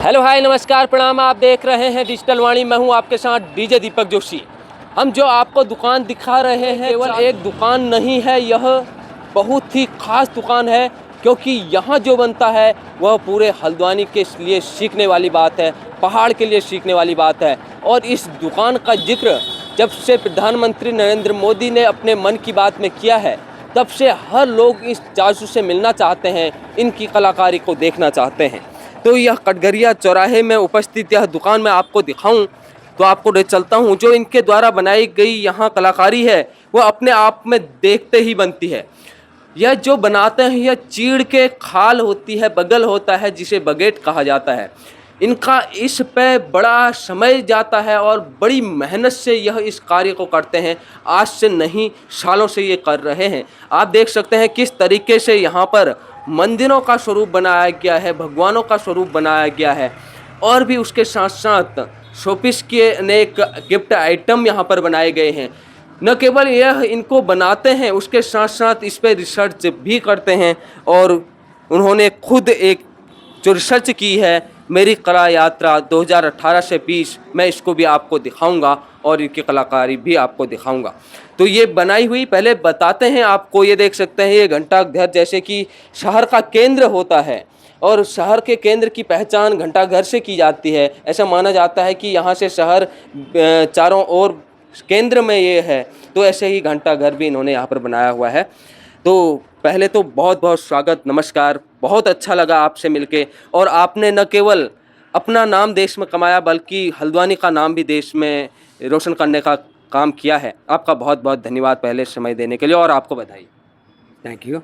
Hello hi नमस्कार प्रणाम। आप देख रहे हैं डिजिटल वाणी। मैं हूं आपके साथ डीजे दीपक जोशी। हम जो आपको दुकान दिखा रहे हैं केवल एक दुकान नहीं है, यह बहुत ही खास दुकान है क्योंकि यहाँ जो बनता है वह पूरे हल्द्वानी के लिए सीखने वाली बात है, पहाड़ के लिए सीखने वाली बात है। और इस दुकान का जिक्र जब से प्रधानमंत्री नरेंद्र मोदी ने अपने मन की बात में किया है तब से हर लोग इस जासू से मिलना चाहते हैं, इनकी कलाकारी को देखना चाहते हैं। तो यह कटघरिया चौराहे में उपस्थित यह दुकान मैं आपको दिखाऊं तो आपको ले चलता हूं। जो इनके द्वारा बनाई गई यहाँ कलाकारी है वह अपने आप में देखते ही बनती है। यह जो बनाते हैं यह चीड़ के खाल होती है, बगल होता है जिसे बगेट कहा जाता है। इनका इस पे बड़ा समय जाता है और बड़ी मेहनत से यह इस कार्य को करते हैं। आज से नहीं, सालों से ये कर रहे हैं। आप देख सकते हैं किस तरीके से यहाँ पर मंदिरों का स्वरूप बनाया गया है, भगवानों का स्वरूप बनाया गया है और भी उसके साथ साथ शोपीस के अनेक गिफ्ट आइटम यहाँ पर बनाए गए हैं। न केवल यह इनको बनाते हैं, उसके साथ साथ इस पर रिसर्च भी करते हैं और उन्होंने खुद एक जो रिसर्च की है मेरी कला यात्रा 2018 से 20, मैं इसको भी आपको दिखाऊंगा और इनकी कलाकारी भी आपको दिखाऊंगा। तो ये बनाई हुई पहले बताते हैं आपको। ये देख सकते हैं ये घंटाघर जैसे कि शहर का केंद्र होता है और शहर के केंद्र की पहचान घंटाघर से की जाती है। ऐसा माना जाता है कि यहाँ से शहर चारों ओर केंद्र में ये है, तो ऐसे ही घंटाघर भी इन्होंने यहाँ पर बनाया हुआ है। तो पहले तो बहुत बहुत स्वागत, नमस्कार। बहुत अच्छा लगा आपसे मिलके और आपने न केवल अपना नाम देश में कमाया बल्कि हल्द्वानी का नाम भी देश में रोशन करने का काम किया है। आपका बहुत बहुत धन्यवाद पहले समय देने के लिए और आपको बधाई। Thank you.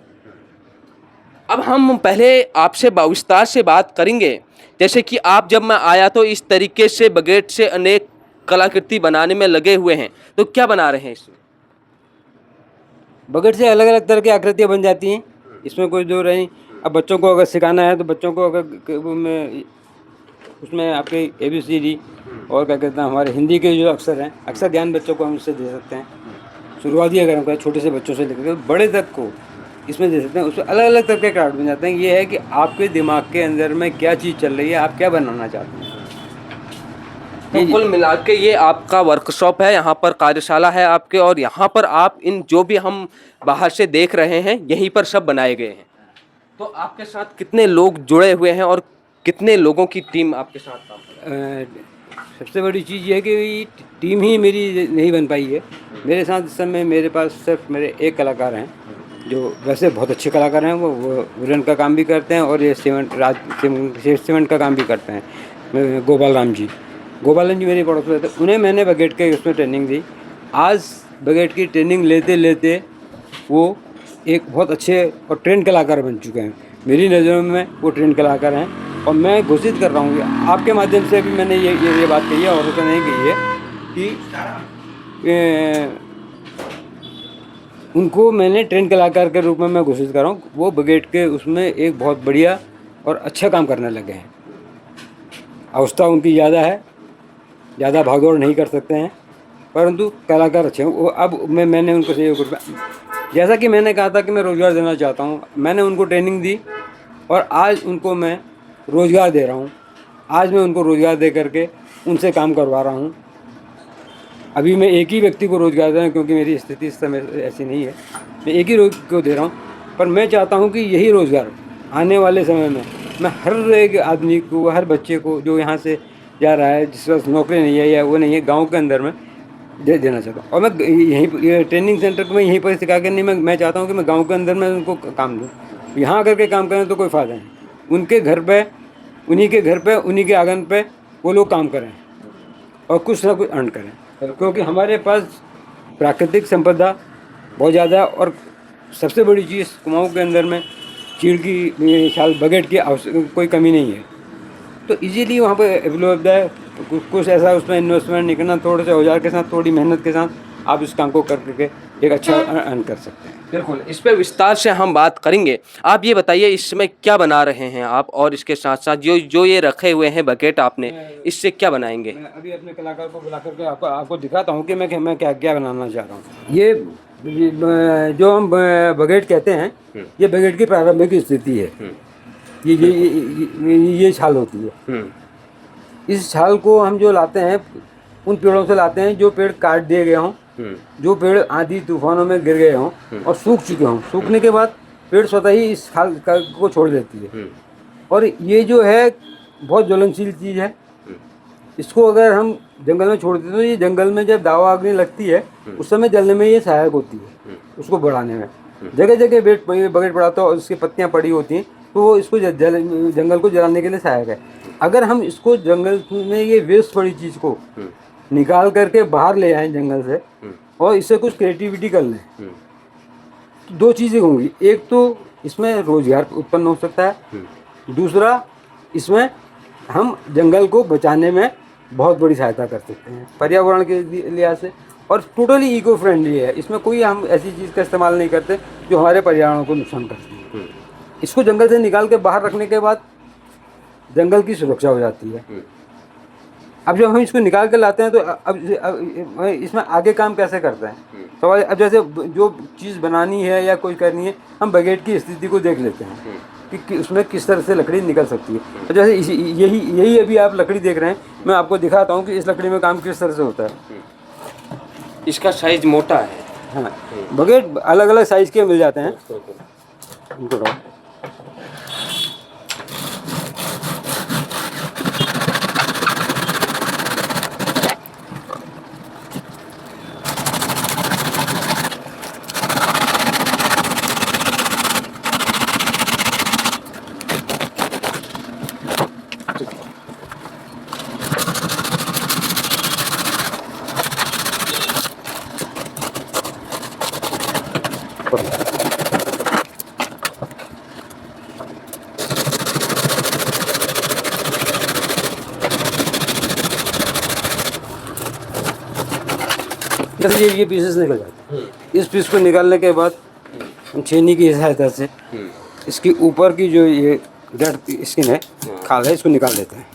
अब हम पहले आपसे विस्तार से बात करेंगे। जैसे कि आप जब मैं आया तो इस तरीके से बगेट से अनेक कलाकृति बनाने में लगे हुए हैं, तो क्या बना रहे हैं इसमें? बकेट से अलग अलग तरह की आकृतियाँ बन जाती हैं, इसमें कोई दो नहीं। अब बच्चों को अगर सिखाना है तो बच्चों को अगर उसमें आपके ABCD और क्या कहते हैं हमारे हिंदी के जो अक्षर हैं, अक्षर ज्ञान बच्चों को हम उससे दे सकते हैं। शुरुआती अगर हम कहें छोटे से बच्चों से लेकर बड़े तक को इसमें दे सकते हैं। उसमें अलग अलग तरह के क्राफ्ट बन जाते हैं। ये है कि आपके दिमाग के अंदर में क्या चीज़ चल रही है, आप क्या बनाना चाहते हैं। तो कुल मिला के ये आपका वर्कशॉप है, यहाँ पर कार्यशाला है आपके और यहाँ पर आप इन जो भी हम बाहर से देख रहे हैं यहीं पर सब बनाए गए हैं। तो आपके साथ कितने लोग जुड़े हुए हैं और कितने लोगों की टीम आपके साथ काम कर रही है? सबसे बड़ी चीज़ ये है कि टीम ही मेरी नहीं बन पाई है। मेरे साथ इस समय मेरे पास सिर्फ मेरे एक कलाकार हैं जो वैसे बहुत अच्छे कलाकार हैं। वो वुलन का काम भी करते हैं और ये सीमेंट का काम भी करते हैं। गोपाल राम जी मेरे पड़ोस में थे, उन्हें मैंने बगेट के उसमें ट्रेनिंग दी। आज बगेट की ट्रेनिंग लेते लेते वो एक बहुत अच्छे और ट्रेंड कलाकार बन चुके हैं। मेरी नज़रों में वो ट्रेंड कलाकार हैं और मैं घोषित कर रहा हूँ कि आपके माध्यम से भी मैंने ये बात कही है और उसने नहीं कही है कि उनको मैंने ट्रेंड कलाकार के रूप में मैं घोषित कर रहा हूँ। वो बगेट के उसमें एक बहुत बढ़िया और अच्छा काम करने लगे हैं। अवस्था उनकी ज़्यादा है, ज़्यादा भागदौड़ नहीं कर सकते हैं, परंतु कलाकार अच्छे हैं। वो अब मैंने उनको सहयोग जैसा कि मैंने कहा था कि मैं रोज़गार देना चाहता हूँ, मैंने उनको ट्रेनिंग दी और आज उनको मैं रोज़गार दे रहा हूँ। आज मैं उनको रोज़गार दे करके उनसे काम करवा रहा हूँ। अभी मैं एक ही व्यक्ति को रोज़गार दे रहा हूँ क्योंकि मेरी स्थिति इस समय ऐसी नहीं है। मैं एक ही को दे रहा हूँ, पर मैं चाहता हूँ कि यही रोज़गार आने वाले समय में मैं हर एक आदमी को, हर बच्चे को जो यहाँ से जा रहा है, जिस पास नौकरी नहीं है या वो नहीं है, गांव के अंदर में दे देना चाहता हूँ। और मैं यहीं ट्रेनिंग सेंटर को मैं यहीं पर सिखा कर नहीं, मैं चाहता हूँ कि मैं गांव के अंदर में उनको काम दूँ। यहाँ आकर के काम करें तो कोई फ़ायदा नहीं। उनके घर पे, उन्हीं के घर पे, उन्हीं के आंगन पे वो लोग काम करें और कुछ ना कुछ अर्न करें, क्योंकि हमारे पास प्राकृतिक संपदा बहुत ज़्यादा है। और सबसे बड़ी चीज़ कुमाऊँ के अंदर में चीड़ की शाल बगेट की कोई कमी नहीं है, तो इजीली वहाँ पर उपलब्ध है। कुछ ऐसा उसमें इन्वेस्टमेंट नहीं करना, थोड़े से औजार के साथ, थोड़ी मेहनत के साथ आप इस काम को करके एक अच्छा अर्न कर सकते हैं। बिल्कुल, इस पे विस्तार से हम बात करेंगे। आप ये बताइए इसमें क्या बना रहे हैं आप और इसके साथ साथ जो ये रखे हुए हैं बकेट आपने, इससे क्या बनाएंगे? मैं अभी अपने कलाकार को बुला करके आपको दिखाता हूँ कि मैं क्या क्या बनाना चाह रहा हूँ। ये जो हम बकेट कहते हैं, ये बकेट की प्रारंभिक स्थिति है। ये छाल होती है। इस छाल को हम जो लाते हैं उन पेड़ों से लाते हैं जो पेड़ काट दिए गए हों, जो पेड़ आंधी तूफानों में गिर गए हों और सूख चुके हों। सूखने के बाद पेड़ स्वतः ही इस छाल को छोड़ देती है। और ये जो है बहुत ज्वलनशील चीज़ है। इसको अगर हम जंगल में छोड़ देते तो ये जंगल में जब दावा आग लगती है उस समय जलने में ये सहायक होती है, उसको बढ़ाने में। जगह जगह बगेट पड़ाता है और इसकी पत्तियाँ पड़ी होती हैं तो वो इसको जंगल को जलाने के लिए सहायक है। अगर हम इसको जंगल में ये वेस्ट पड़ी चीज़ को निकाल करके बाहर ले आएँ जंगल से और इससे कुछ क्रिएटिविटी कर लें तो दो चीज़ें होंगी। एक तो इसमें रोजगार उत्पन्न हो सकता है, दूसरा इसमें हम जंगल को बचाने में बहुत बड़ी सहायता कर सकते हैं पर्यावरण के लिहाज से। और टोटली इको फ्रेंडली है। इसमें कोई हम ऐसी चीज़ का इस्तेमाल नहीं करते जो हमारे पर्यावरण को नुकसान करती है। इसको जंगल से निकाल के बाहर रखने के बाद जंगल की सुरक्षा हो जाती है। अब जब हम इसको निकाल के लाते हैं तो अब इसमें आगे काम कैसे करते हैं तो अब जैसे जो चीज़ बनानी है या कोई करनी है हम बगेट की स्थिति को देख लेते हैं कि उसमें किस तरह से लकड़ी निकल सकती है। तो जैसे यही अभी आप लकड़ी देख रहे हैं, मैं आपको दिखाता हूँ कि इस लकड़ी में काम किस तरह से होता है। इसका साइज मोटा है। हाँ, बगेट अलग अलग साइज़ के मिल जाते हैं। जैसे ये पीसेस निकल जाते हैं। इस पीस को निकालने के बाद हम छेनी की सहायता से इसकी ऊपर की जो ये डेड स्किन है, खाल है, इसको निकाल देते हैं।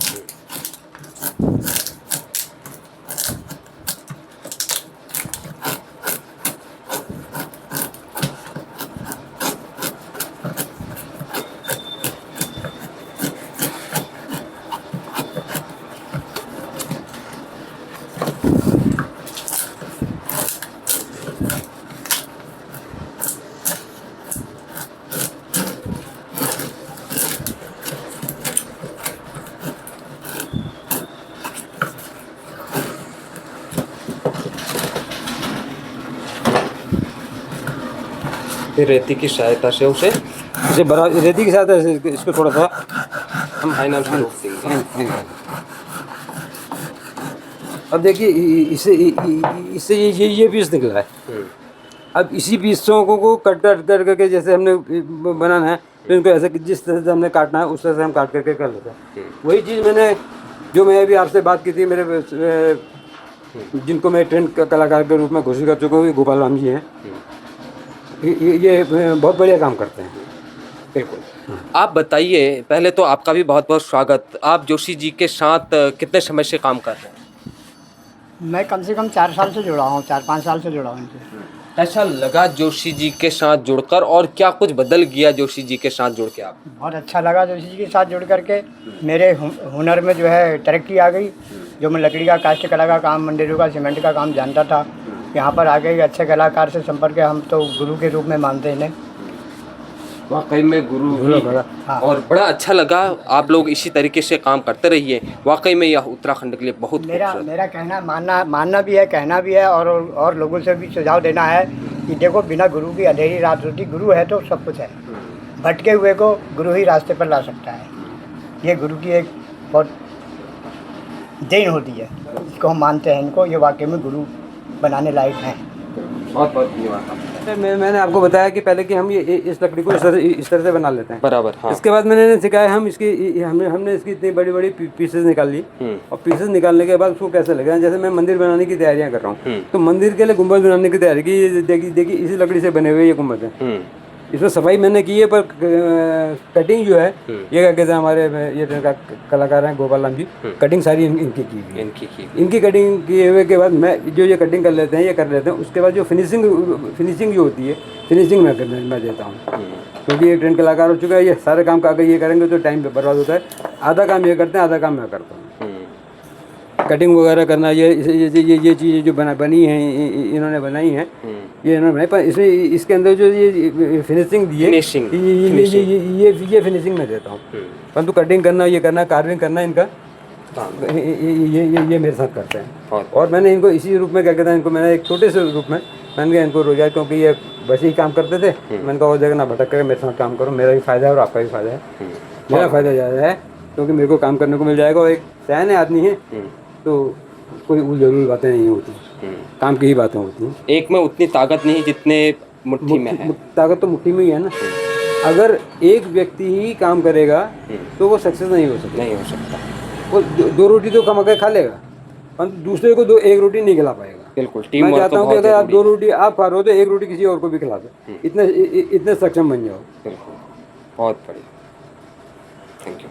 फिर रेती की सहायता से इसे रेती की सहायता से इसको थोड़ा सा हम फाइनल से रोक देंगे। अब देखिए इससे ये पीस निकला है। अब इसी पीसों को कट करके जैसे हमने बनाना है तो इनको ऐसे जिस तरह से हमने काटना है उस तरह से हम काट करके कर लेते हैं। वही चीज़ मैं अभी आपसे बात की थी, मेरे जिनको मैं ट्रेंड कलाकार के रूप में घोषित कर चुका हूँ, गोपाल राम जी हैं। ये बहुत बढ़िया काम करते हैं। बिल्कुल। आप बताइए, पहले तो आपका भी बहुत बहुत स्वागत। आप जोशी जी के साथ कितने समय से काम कर रहे हैं? मैं कम से कम 4 साल से जुड़ा हूँ, 4-5 साल से जुड़ा हूँ इनसे। ऐसा लगा जोशी जी के साथ जुड़कर, और क्या कुछ बदल गया जोशी जी के साथ जुड़ के? आप बहुत अच्छा लगा जोशी जी के साथ जुड़ करके। मेरे हुनर में जो है तरक्की आ गई। जो मैं लकड़ी का, काष्ठ कला का काम, मंदिरों का, सीमेंट का काम जानता था, यहाँ पर आ गए अच्छे कलाकार से संपर्क है। हम तो गुरु के रूप में मानते हैं इन्हें। वाकई में गुरु हाँ। और बड़ा अच्छा लगा। आप लोग इसी तरीके से काम करते रहिए। वाकई में यह उत्तराखंड के लिए बहुत मेरा कहना, मानना भी है, कहना भी है, और लोगों से भी सुझाव देना है कि देखो, बिना गुरु की अंधेरी रात होती। गुरु है तो सब कुछ है। भटके हुए को गुरु ही रास्ते पर ला सकता है। ये गुरु की एक बहुत देन होती है, इसको हम मानते हैं। इनको ये वाकई में गुरु बनाने लायक हैं। बहुत बहुत धन्यवाद। मैंने आपको बताया कि पहले कि हम ये इस लकड़ी को इस तरह से बना लेते हैं। बराबर, हाँ। इसके बाद मैंने सिखाया, हमने इसकी इतनी बड़ी बड़ी पीसेस निकाल ली। और पीसेस निकालने के बाद उसको कैसे लगा, जैसे मैं मंदिर बनाने की तैयारियां कर रहा हूँ तो मंदिर के लिए गुम्बद बनाने की तैयारी की। देखिए इसी लकड़ी से बने हुए ये गुम्बद हैं। इसमें सफाई मैंने की है, पर कटिंग जो है ये क्या कहते हैं, हमारे ये कलाकार हैं गोपाल राम जी, कटिंग सारी इनकी की हुई है। इनकी कटिंग किए हुए के बाद मैं जो ये कटिंग कर लेते हैं, ये कर लेते हैं। उसके बाद जो फिनिशिंग जो होती है, फिनिशिंग मैं देता हूँ। क्योंकि ये ट्रेंड कलाकार हो चुका है, ये सारे काम का अगर ये करेंगे तो टाइम बर्बाद होता है। आधा काम ये करते हैं, आधा काम मैं करता हूँ। कटिंग वगैरह करना, ये चीज़ें जो बनी हैं, इन्होंने बनाई हैं, ये इन्होंने बनाई, पर इसमें इसके अंदर जो ये फिनिशिंग दी है, Finishing, ये फिनिशिंग मैं देता हूँ। परंतु कटिंग करना, ये करना, कार्विंग करना, इनका ये मेरे साथ करते हैं। और मैंने इनको इसी रूप में क्या कहता है, इनको मैंने एक छोटे से रूप में मैंने कहा इनको रोजगार, क्योंकि ये बस ही काम करते थे, मैंने कहा और जगह ना भटक कर मेरे साथ काम करो, मेरा भी फ़ायदा है और आपका भी फ़ायदा है। मेरा फ़ायदा ज़्यादा है क्योंकि मेरे को काम करने को मिल जाएगा, और एक सयाने आदमी है तो कोई ज़रूरी बातें नहीं होती, काम की ही बातें होती हैं। एक में उतनी ताकत नहीं जितने मुट्ठी में है। ताकत तो मुट्ठी में ही है ना। अगर एक व्यक्ति ही काम करेगा तो वो सक्सेस नहीं हो सकता। नहीं हो सकता। वो दो रोटी तो कमा के खा लेगा, परंतु दूसरे को एक रोटी नहीं खिला पाएगा। बिल्कुल, टीम मैं वर्क चाहता तो हूँ कि बहुत अगर आप जरूरी 2 रोटी आप खा रहे हो तो 1 रोटी किसी और को भी खिला दो, इतने सक्षम बन जाओ। बिल्कुल, बहुत बढ़िया, थैंक यू।